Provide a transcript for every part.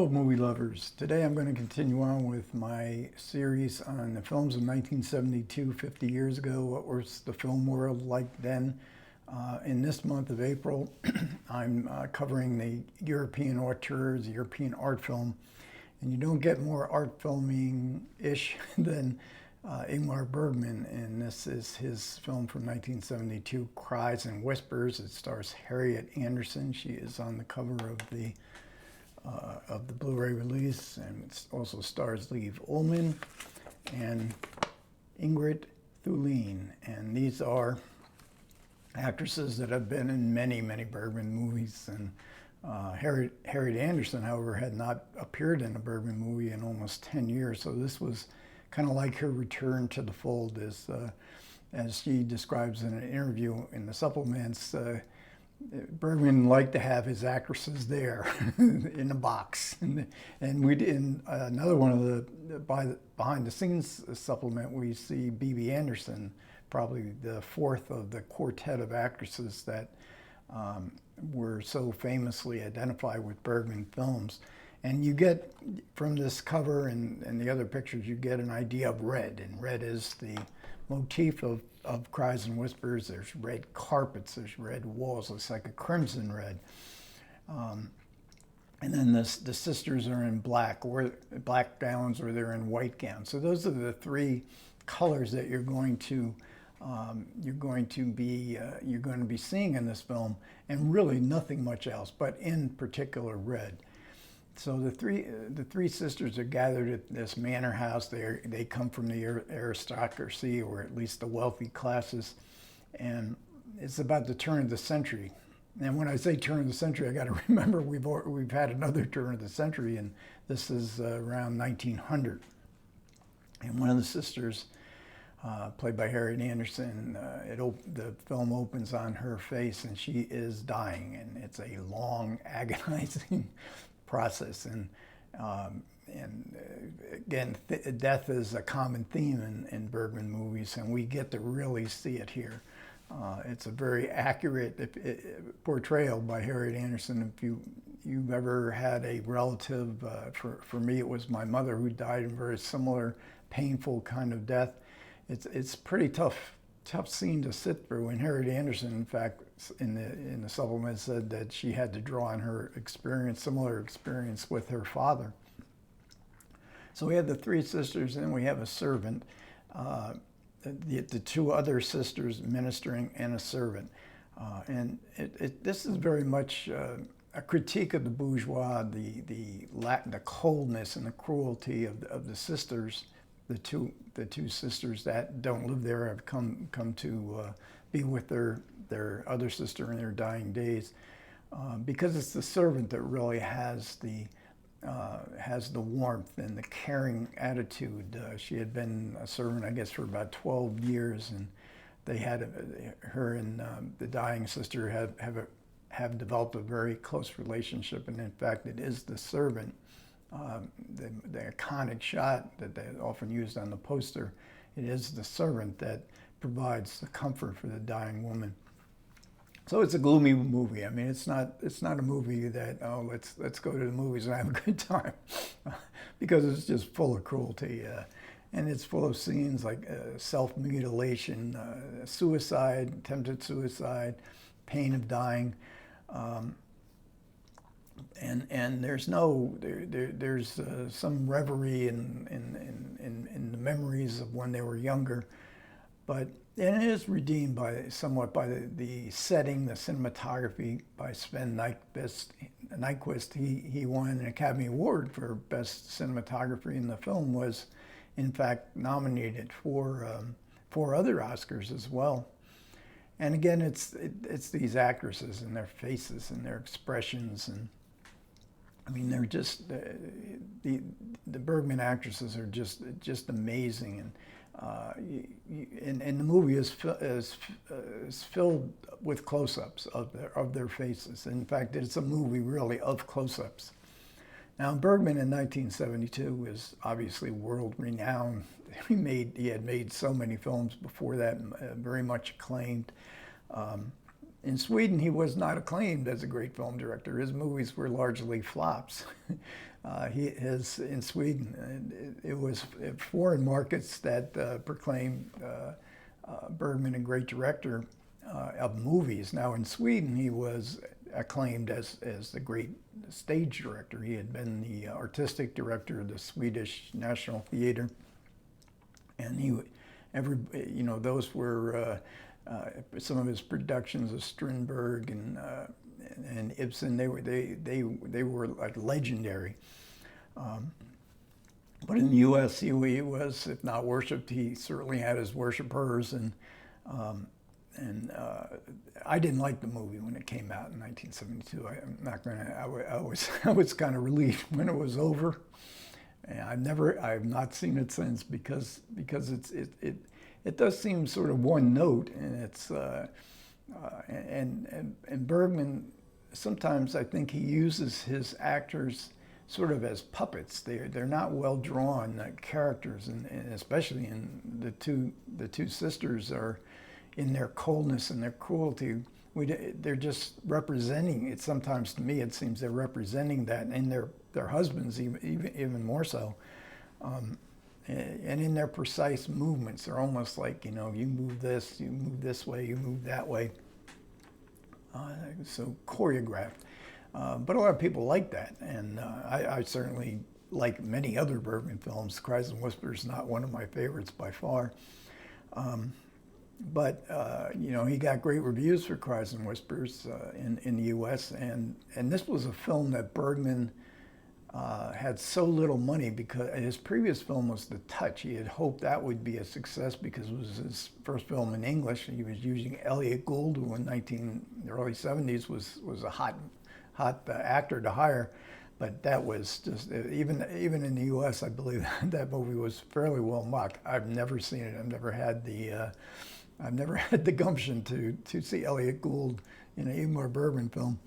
Hello, movie lovers. Today I'm going to continue on with my series on the films of 1972, 50 years ago. What was the film world like then? In this month of April, I'm covering the European auteurs, the European art film. And you don't get more art filming-ish than Ingmar Bergman, and this is his film from 1972, Cries and Whispers. It stars Harriet Andersson. She is on the cover of the Blu-ray release, and it also stars Liv Ullmann and Ingrid Thulin. And these are actresses that have been in many, many Bergman movies. And Harriet Andersson, however, had not appeared in a Bergman movie in almost 10 years, so this was kind of like her return to the fold, as she describes in an interview in the supplements. Bergman liked to have his actresses there in a box, and we in another one of the behind the scenes supplement, we see Bibi Andersson, probably the fourth of the quartet of actresses that were so famously identified with Bergman films. And you get, from this cover and the other pictures, you get an idea of red, and red is the motif of Cries and Whispers. There's red carpets, there's red walls, looks like a crimson red. And then the sisters are in black, or black gowns, or they're in white gowns. So those are the three colors that you're going to be seeing in this film, and really nothing much else, but in particular red. So the three sisters are gathered at this manor house. They come from the aristocracy, or at least the wealthy classes, and it's about the turn of the century. And when I say turn of the century, I got to remember we've had another turn of the century, and this is around 1900. And one of the sisters, played by Harriet Andersson, the film opens on her face, and she is dying, and it's a long, agonizing process. And again, death is a common theme in Bergman movies, and we get to really see it here. It's a very accurate portrayal by Harriet Andersson. If you've ever had a relative, for me it was my mother, who died in a very similar, painful kind of death. It's pretty tough scene to sit through. And Harriet Andersson, in fact, in the supplement, said that she had to draw on her similar experience with her father. So we have the three sisters, and we have a servant, the two other sisters ministering, and a servant. And this is very much a critique of the bourgeois, the coldness and the cruelty of the sisters. The two sisters that don't live there have come to be with their other sister in their dying days, because it's the servant that really has the warmth and the caring attitude. She had been a servant, I guess, for about 12 years, and they had her and the dying sister have developed a very close relationship. And in fact, it is the servant. The iconic shot that they often used on the poster, it is the servant that provides the comfort for the dying woman. So it's a gloomy movie. I mean, it's not a movie that, oh, let's go to the movies and have a good time, because it's just full of cruelty, and it's full of scenes like self-mutilation, suicide, attempted suicide, pain of dying. And there's some reverie in the memories of when they were younger, and it is redeemed somewhat by the setting, the cinematography by Sven Nykvist. He won an Academy Award for Best Cinematography, and the film was, in fact, nominated for other Oscars as well. And again, it's these actresses and their faces and their expressions, and I mean, they're just the Bergman actresses are just amazing, and the movie is filled with close-ups of their faces. In fact, it's a movie really of close-ups. Now, Bergman in 1972 was obviously world-renowned. He had made so many films before that, very much acclaimed. In Sweden, he was not acclaimed as a great film director. His movies were largely flops. In Sweden, it was foreign markets that proclaimed Bergman a great director of movies. Now in Sweden, he was acclaimed as the great stage director. He had been the artistic director of the Swedish National Theater, and those were some of his productions of Strindberg and Ibsen. They were like legendary. But in the U.S., he was, if not worshipped, he certainly had his worshipers, and I didn't like the movie when it came out in 1972. I'm not gonna. I was kind of relieved when it was over, and I've not seen it since because it does seem sort of one note, and it's and Bergman, sometimes I think he uses his actors sort of as puppets. They're not well drawn characters, and especially in the two sisters are in their coldness and their cruelty. They're just representing it. Sometimes to me it seems they're representing that, and their husbands even more so. And in their precise movements, they're almost like, you move this way, you move that way. So choreographed. But a lot of people like that, and I certainly like many other Bergman films. Cries and Whispers is not one of my favorites by far. But he got great reviews for Cries and Whispers in the U.S., and this was a film that Bergman had so little money because his previous film was The Touch. He had hoped that would be a success because it was his first film in English. He was using Elliott Gould, who in the early 70s was a hot actor to hire, but that was just, even in the U.S., I believe that movie was fairly well mocked. I've never seen it. I've never had the gumption to see Elliott Gould in an Ingmar Bergman film.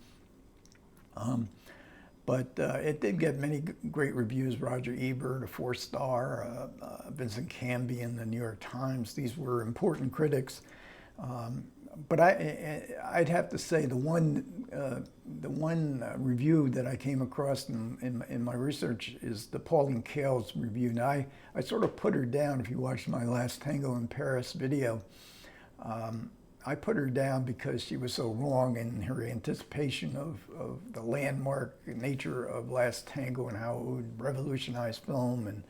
But it did get many great reviews. Roger Ebert, a 4-star, Vincent Canby in the New York Times. These were important critics. But I'd have to say the one review that I came across in my research is the Pauline Kael's review. Now I sort of put her down. If you watched my Last Tango in Paris video, I put her down because she was so wrong in her anticipation of the landmark nature of Last Tango and how it would revolutionize film,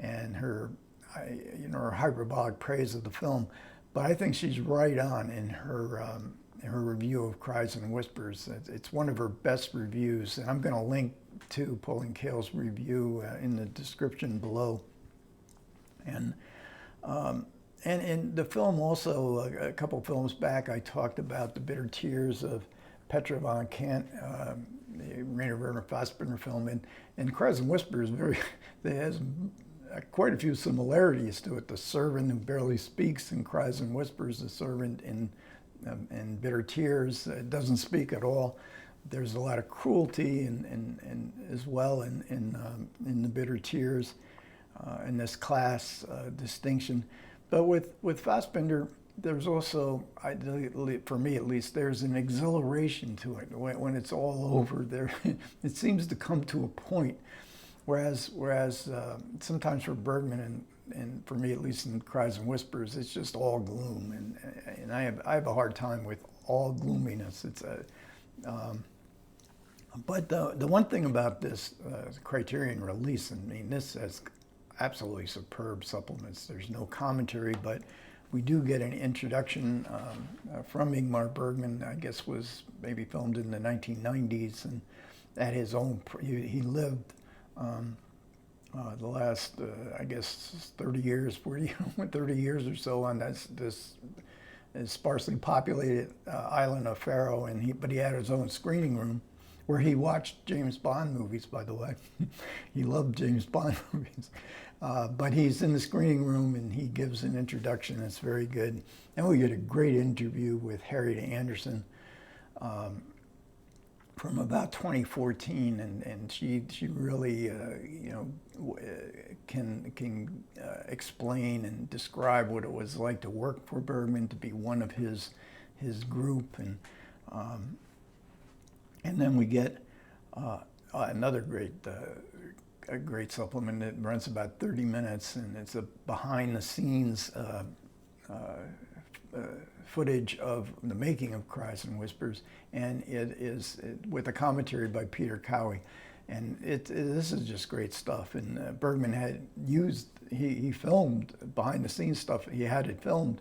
and her hyperbolic praise of the film. But I think she's right on in her review of Cries and Whispers. It's one of her best reviews, and I'm going to link to Pauline Kael's review in the description below. And in the film also, a couple films back, I talked about The Bitter Tears of Petra von Kant, the Rainer Werner Fassbinder film, and Cries and Whispers it has quite a few similarities to it. The servant who barely speaks in Cries and Whispers, the servant in Bitter Tears doesn't speak at all. There's a lot of cruelty and as well in the Bitter Tears, in this class distinction. But with Fassbinder, there's also, for me at least, there's an exhilaration to it. When it's all over, it seems to come to a point. Whereas sometimes for Bergman and for me at least in Cries and Whispers, it's just all gloom, and I have a hard time with all gloominess. But the one thing about this Criterion release, this has absolutely superb supplements. There's no commentary, but we do get an introduction from Ingmar Bergman. I guess was maybe filmed in the 1990s, and at his own, he lived the last, I guess, 30 years or so on this sparsely populated island of Faro, but he had his own screening room where he watched James Bond movies, by the way. He loved James Bond movies. But he's in the screening room and he gives an introduction that's very good. And we get a great interview with Harriet Anderson from about 2014, and she really can explain and describe what it was like to work for Bergman, to be one of his group, and then we get another a great supplement. It runs about 30 minutes, and it's a behind-the-scenes footage of the making of Cries and Whispers, and it is with a commentary by Pauline Kael. And this is just great stuff. And Bergman had used, he filmed behind-the-scenes stuff. He had it filmed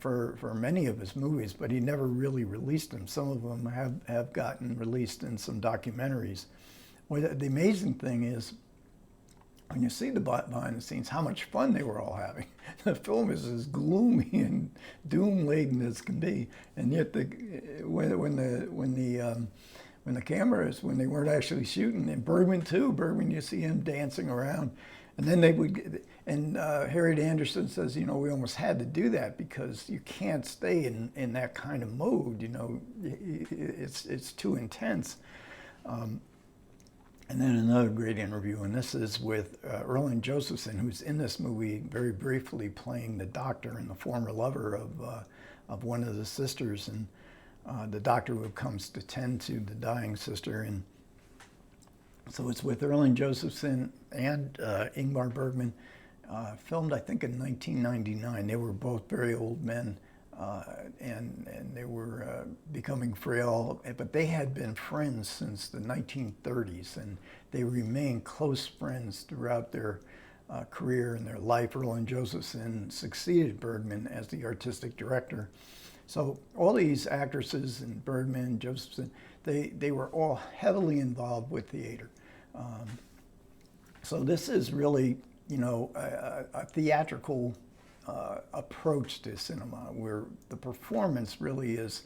for many of his movies, but he never really released them. Some of them have gotten released in some documentaries. Well, the amazing thing is, when you see the behind the scenes, how much fun they were all having. The film is as gloomy and doom-laden as can be, and yet when the cameras, when they weren't actually shooting, and Bergman, you see him dancing around, and then they would, and Harriet Anderson says, you know, we almost had to do that because you can't stay in that kind of mode, you know, it's too intense. And then another great interview, and this is with Erland Josephson, who's in this movie very briefly playing the doctor and the former lover of one of the sisters, and the doctor who comes to tend to the dying sister. And so it's with Erland Josephson and Ingmar Bergman, filmed I think in 1999. They were both very old men, and they were becoming frail, but they had been friends since the 1930s, and they remained close friends throughout their career and their life. Erland Josephson succeeded Bergman as the artistic director. So all these actresses, and Bergman, Josephson, they were all heavily involved with theater. So this is really, you know, a theatrical approach to cinema, where the performance really is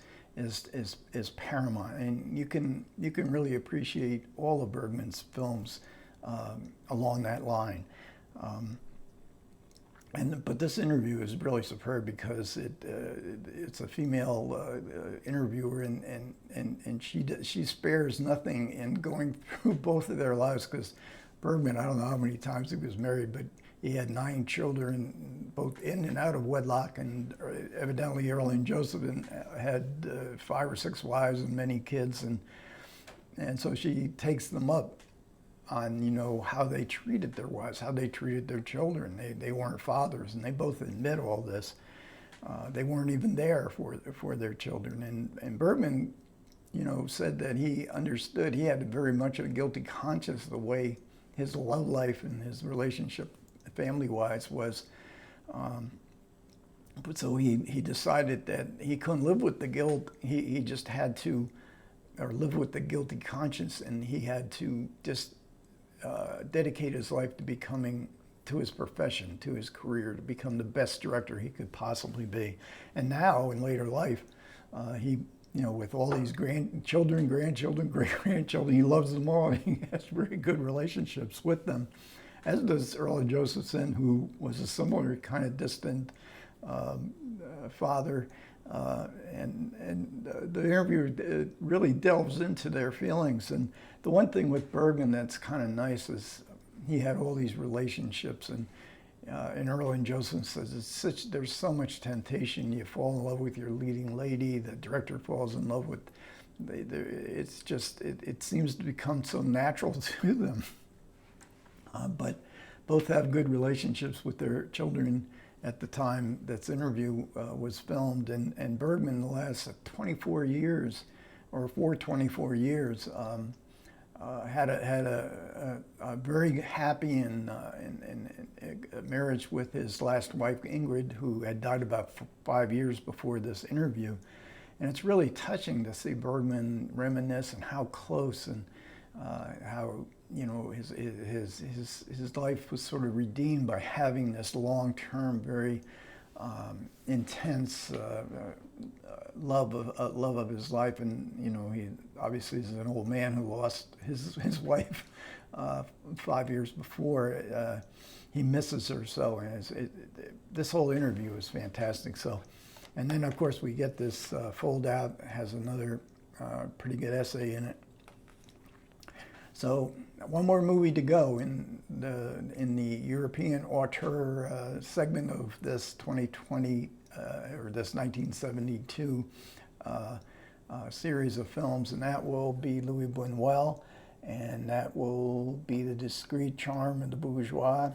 paramount, and you can really appreciate all of Bergman's films along that line. But this interview is really superb because it's a female interviewer, and she spares nothing in going through both of their lives, because Bergman, I don't know how many times he was married, but he had 9 children, both in and out of wedlock, and evidently Erland Josephson had 5 or 6 wives and many kids, and so she takes them up on, you know, how they treated their wives, how they treated their children. They weren't fathers, and they both admit all this. They weren't even there for their children, and Bergman, you know, said that he understood. He had very much a guilty conscience the way his love life and his relationship family-wise was. But so he decided that he couldn't live with the guilt. He just had to, or live with the guilty conscience, and he had to just dedicate his life to his profession, to his career, to become the best director he could possibly be. And now, in later life, he, you know, with all these grandchildren, great-grandchildren, he loves them all. He has very good relationships with them, as does Erland Josephson, who was a similar kind of distant father. And the interview really delves into their feelings. And the one thing with Bergman that's kind of nice is he had all these relationships, and Erland Josephson says there's so much temptation. You fall in love with your leading lady, the director falls in love with, it's just, it seems to become so natural to them. But both have good relationships with their children at the time this interview was filmed, and Bergman, the last 24 years, or for 24 years, had a very happy and marriage with his last wife, Ingrid, who had died about 5 years before this interview. And it's really touching to see Bergman reminisce and how close, and how, you know, his life was sort of redeemed by having this long-term, very intense love of his life. And, you know, he obviously is an old man who lost his wife 5 years before. He misses her so, and this whole interview is fantastic. So, and then of course we get this fold out, has another pretty good essay in it. So one more movie to go in the European auteur segment of this 2020 or this 1972 series of films, and that will be Louis Buñuel. and that will be The Discreet Charm of the Bourgeois.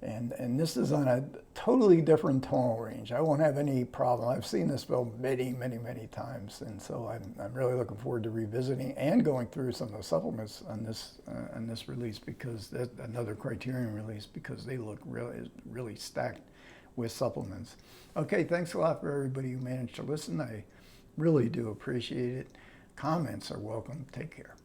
And this is on a totally different tonal range. I won't have any problem. I've seen this film many, many, many times, and so I'm really looking forward to revisiting and going through some of the supplements on this release, because that's another Criterion release, because they look really stacked with supplements. Okay, thanks a lot for everybody who managed to listen. I really do appreciate it. Comments are welcome. Take care.